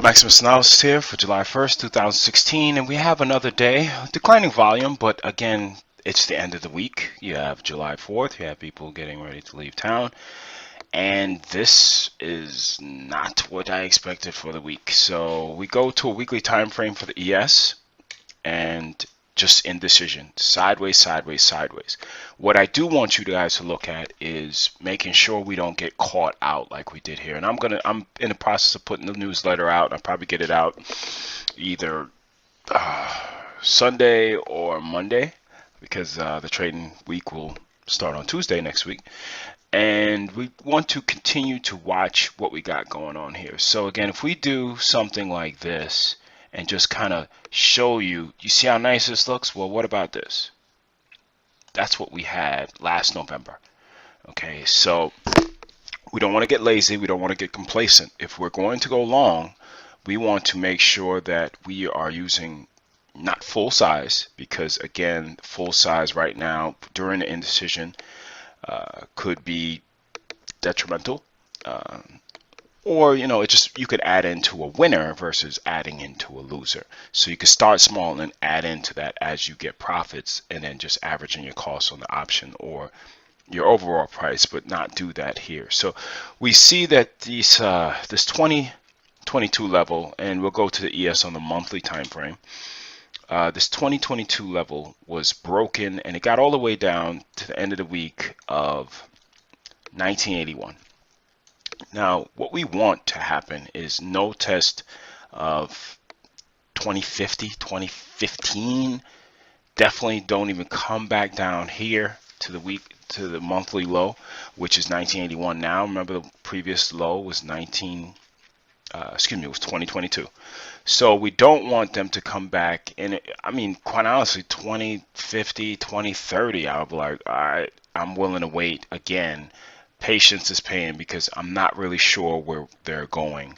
Maximus Analysis here for July 1st, 2016, and we have another day, declining volume, but again, it's the end of the week. You have July 4th, you have people getting ready to leave town, and this is not what I expected for the week. So we go to a weekly time frame for the ES, and just indecision, sideways, sideways, sideways. What I do want you guys to look at is making sure we don't get caught out like we did here. And I'm in the process of putting the newsletter out. I'll probably get it out either Sunday or Monday, because the trading week will start on Tuesday next week. And we want to continue to watch what we got going on here. So again, if we do something like this and just kind of show you see how nice this looks? Well, what about this? That's what we had last November. Okay, so we don't want to get lazy. We don't want to get complacent. If we're going to go long, we want to make sure that we are using not full size, because again, full size right now during the indecision could be detrimental. Or, you could add into a winner versus adding into a loser. So you could start small and add into that as you get profits, and then just averaging your costs on the option or your overall price, but not do that here. So we see that this 2022 level, and we'll go to the ES on the monthly time frame. This 2022 level was broken, and it got all the way down to the end of the week of 1981. Now, what we want to happen is no test of 2050, 2015. Definitely don't even come back down here to the monthly low, which is 1981 now. Remember, the previous low was 2022. So we don't want them to come back. And I mean, quite honestly, 2050, 2030, I'll be like, all right, I'm willing to wait again. Patience is paying, because I'm not really sure where they're going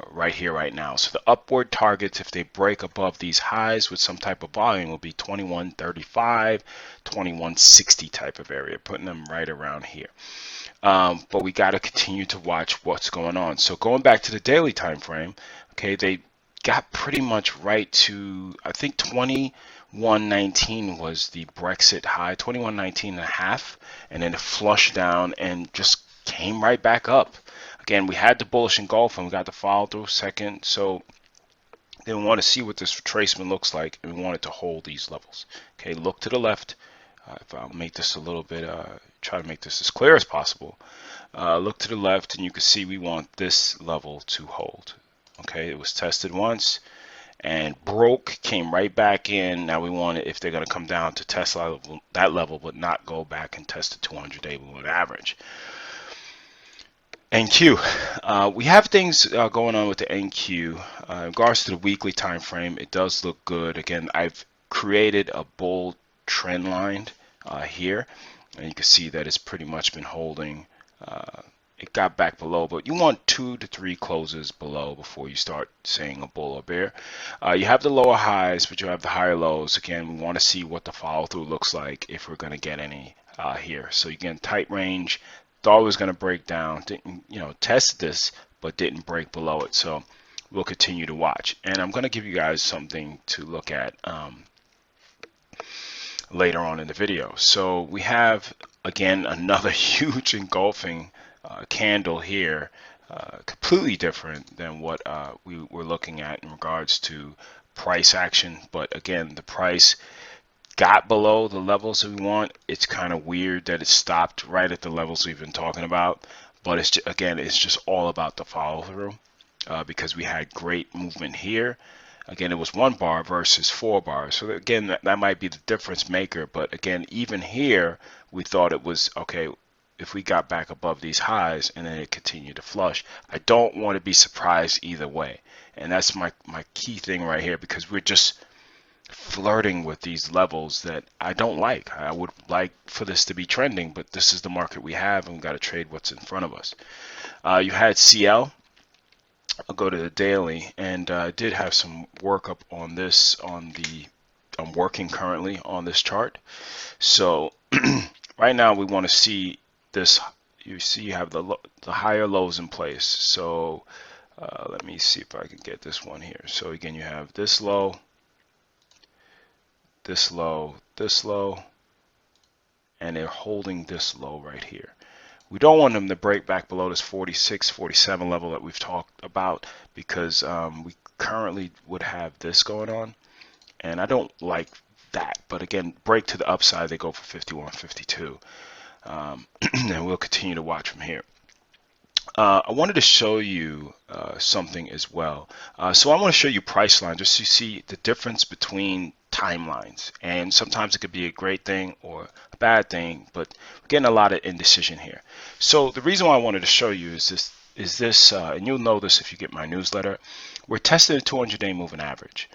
right here, right now. So the upward targets, if they break above these highs with some type of volume, will be 2135, 2160 type of area, putting them right around here. But we got to continue to watch what's going on. So going back to the daily time frame, okay, they got pretty much right to, I think 2119 was the Brexit high, 2119 and a half, and then it flushed down and just came right back up. Again, we had the bullish engulf and we got the follow through second, so then we want to see what this retracement looks like, and we want it to hold these levels. Okay, look to the left. If I'll make this a little bit, try to make this as clear as possible. Look to the left, and you can see we want this level to hold. Okay, it was tested once and broke, came right back in. Now we want it, if they're going to come down, to test that level, but not go back and test the 200-day moving average. NQ, we have things going on with the NQ. In regards to the weekly time frame, it does look good. Again, I've created a bull trend line here, and you can see that it's pretty much been holding. It got back below, but you want 2 to 3 closes below before you start saying a bull or bear. You have the lower highs, but you have the higher lows. Again, we want to see what the follow through looks like if we're going to get any here. So again, tight range. Thought it was going to break down. Didn't, test this, but didn't break below it. So we'll continue to watch. And I'm going to give you guys something to look at later on in the video. So we have, again, another huge engulfing candle here, completely different than what we were looking at in regards to price action. But again, the price got below the levels that we want. It's kind of weird that it stopped right at the levels we've been talking about, but it's just, again, it's just all about the follow through, because we had great movement here. Again, it was 1 bar versus 4 bars. So again, that might be the difference maker. But again, even here, we thought it was okay if we got back above these highs and then it continued to flush. I don't want to be surprised either way. And that's my key thing right here, because we're just flirting with these levels that I don't like. I would like for this to be trending, but this is the market we have, and we've got to trade what's in front of us. You had CL. I'll go to the daily, and I did have some work up on this I'm working currently on this chart. So right now we want to see this. You see you have the higher lows in place. So Let me see if I can get this one here. So again, you have this low, this low, this low, and they're holding this low right here. We don't want them to break back below this 46, 47 level that we've talked about, because we currently would have this going on, and I don't like that. But again, break to the upside, they go for 51, 52, and we'll continue to watch from here. I wanted to show you something as well. So I want to show you price line just to see the difference between timelines. And sometimes it could be a great thing or a bad thing, but we're getting a lot of indecision here. So the reason why I wanted to show you is this, and you'll know this if you get my newsletter, we're testing a 200-day moving average,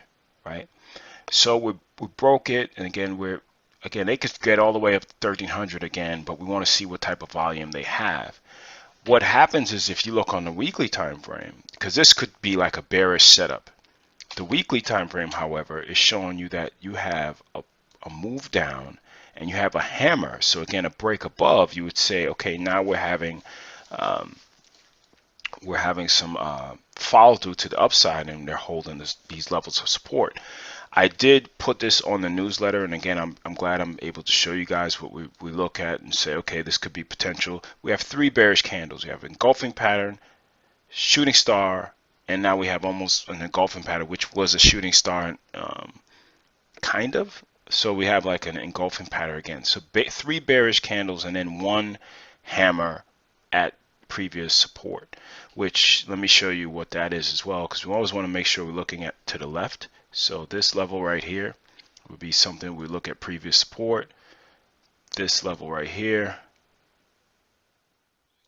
right? So we broke it, and again, they could get all the way up to 1300 again, but we want to see what type of volume they have. What happens is if you look on the weekly time frame, because this could be like a bearish setup, the weekly time frame, however, is showing you that you have a move down and you have a hammer. So again, a break above, you would say, okay, now we're having some follow through to the upside, and they're holding these levels of support. I did put this on the newsletter, and again, I'm glad I'm able to show you guys what we look at and say, okay, this could be potential. We have 3 bearish candles. We have an engulfing pattern, shooting star, and now we have almost an engulfing pattern, which was a shooting star, kind of. So we have like an engulfing pattern again. So 3 bearish candles and then 1 hammer at previous support, which let me show you what that is as well, because we always want to make sure we're looking at to the left. So this level right here would be something we look at previous support. This level right here,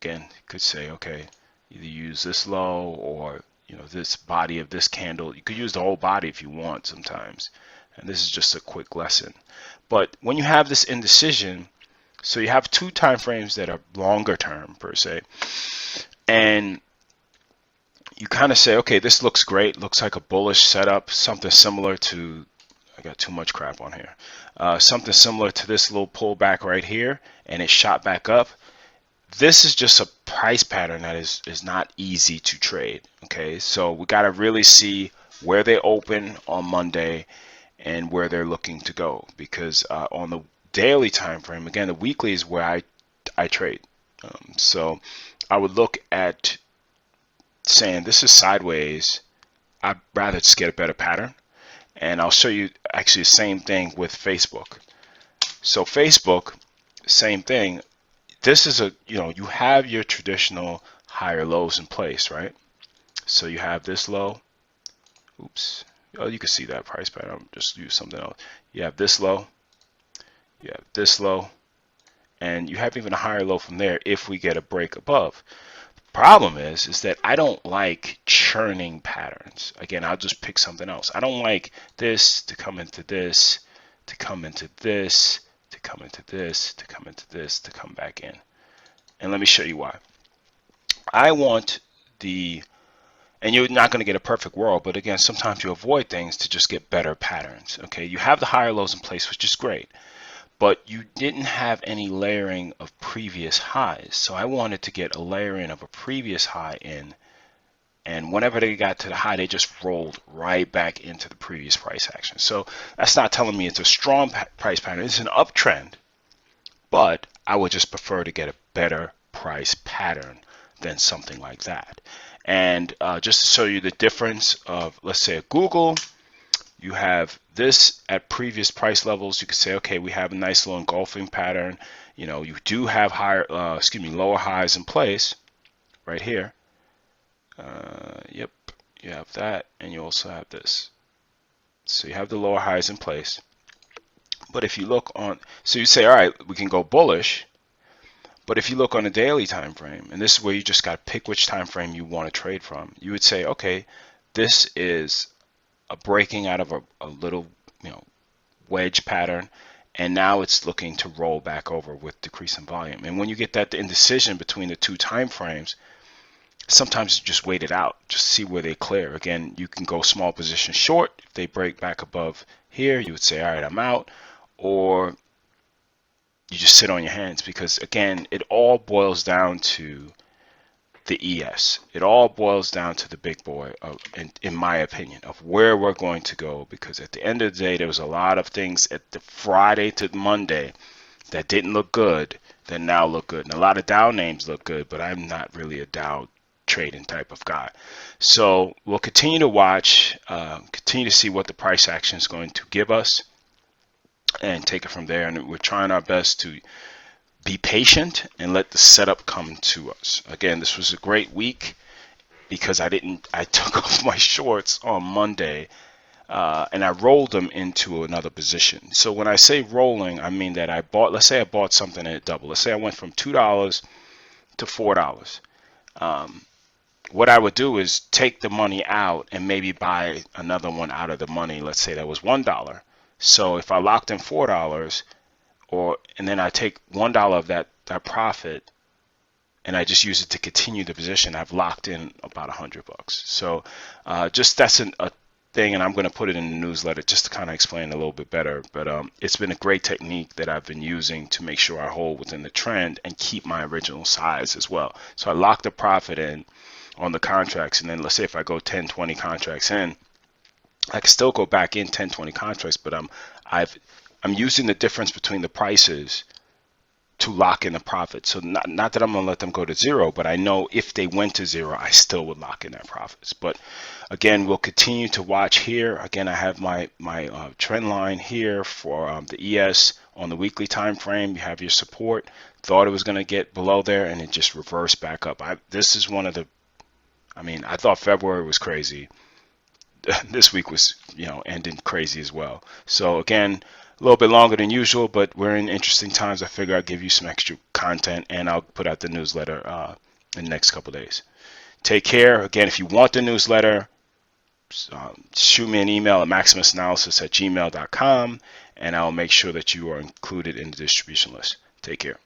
again, you could say, okay, either use this low or this body of this candle. You could use the whole body if you want sometimes. And this is just a quick lesson. But when you have this indecision, so you have 2 time frames that are longer term per se, and you kind of say, okay, this looks great, looks like a bullish setup, something similar to, I got too much crap on here, something similar to this little pullback right here, and it shot back up. This is just a price pattern that is not easy to trade. Okay, so we got to really see where they open on Monday and where they're looking to go, because on the daily time frame, again, the weekly is where I trade. So I would look at saying this is sideways. I'd rather just get a better pattern, and I'll show you actually the same thing with Facebook. So Facebook, same thing. This is you have your traditional higher lows in place, right? So you have this low. Oops. Oh, you can see that price pattern. I'll just use something else. You have this low. You have this low, and you have even a higher low from there if we get a break above. Problem is that I don't like churning patterns. Again, I'll just pick something else. I don't like this to come into this, to come into this, to come into this, to come into this, to come back in. And let me show you why. I want and you're not going to get a perfect world, but again, sometimes you avoid things to just get better patterns. Okay, you have the higher lows in place, which is great, but you didn't have any layering of previous highs. So I wanted to get a layering of a previous high in, and whenever they got to the high, they just rolled right back into the previous price action. So that's not telling me it's a strong price pattern. It's an uptrend, but I would just prefer to get a better price pattern than something like that. And just to show you the difference of, let's say, a Google, you have this at previous price levels. You could say, okay, we have a nice little engulfing pattern. You do have lower highs in place right here. Yep, you have that, and you also have this. So you have the lower highs in place. But if you look on, so you say, all right, we can go bullish. But if you look on a daily time frame, and this is where you just got to pick which time frame you want to trade from, you would say, okay, this is a breaking out of a little wedge pattern, and now it's looking to roll back over with decreasing volume. And when you get that indecision between the 2 time frames, sometimes you just wait it out, just see where they clear. Again, you can go small position short. If they break back above here, you would say, all right, I'm out. Or you just sit on your hands, because again, it all boils down to the ES. It all boils down to the big boy, in my opinion, of where we're going to go. Because at the end of the day, there was a lot of things at the Friday to Monday that didn't look good that now look good. And a lot of Dow names look good, but I'm not really a Dow trading type of guy. So we'll continue to watch, continue to see what the price action is going to give us, and take it from there. And we're trying our best to be patient and let the setup come to us. Again, this was a great week because I took off my shorts on Monday, and I rolled them into another position. So when I say rolling, I mean that I bought, let's say I bought something at double. Let's say I went from $2 to $4. What I would do is take the money out and maybe buy another one out of the money. Let's say that was $1. So if I locked in $4, and then I take $1 of that profit, and I just use it to continue the position, I've locked in about $100. So just that's a thing, and I'm going to put it in the newsletter just to kind of explain a little bit better. But it's been a great technique that I've been using to make sure I hold within the trend and keep my original size as well. So I lock the profit in on the contracts, and then let's say if I go 10, 20 contracts in, I can still go back in 10, 20 contracts, but I'm using the difference between the prices to lock in the profit. So not that I'm going to let them go to zero, but I know if they went to zero, I still would lock in their profits. But again, we'll continue to watch here. Again, I have my trend line here for the ES on the weekly time frame. You have your support. Thought it was going to get below there, and it just reversed back up. This is one of the, I thought February was crazy. This week was, ending crazy as well. So again, a little bit longer than usual, but we're in interesting times. I figure I'll give you some extra content, and I'll put out the newsletter in the next couple of days. Take care. Again, if you want the newsletter, shoot me an email at MaximusAnalysis@gmail.com, and I'll make sure that you are included in the distribution list. Take care.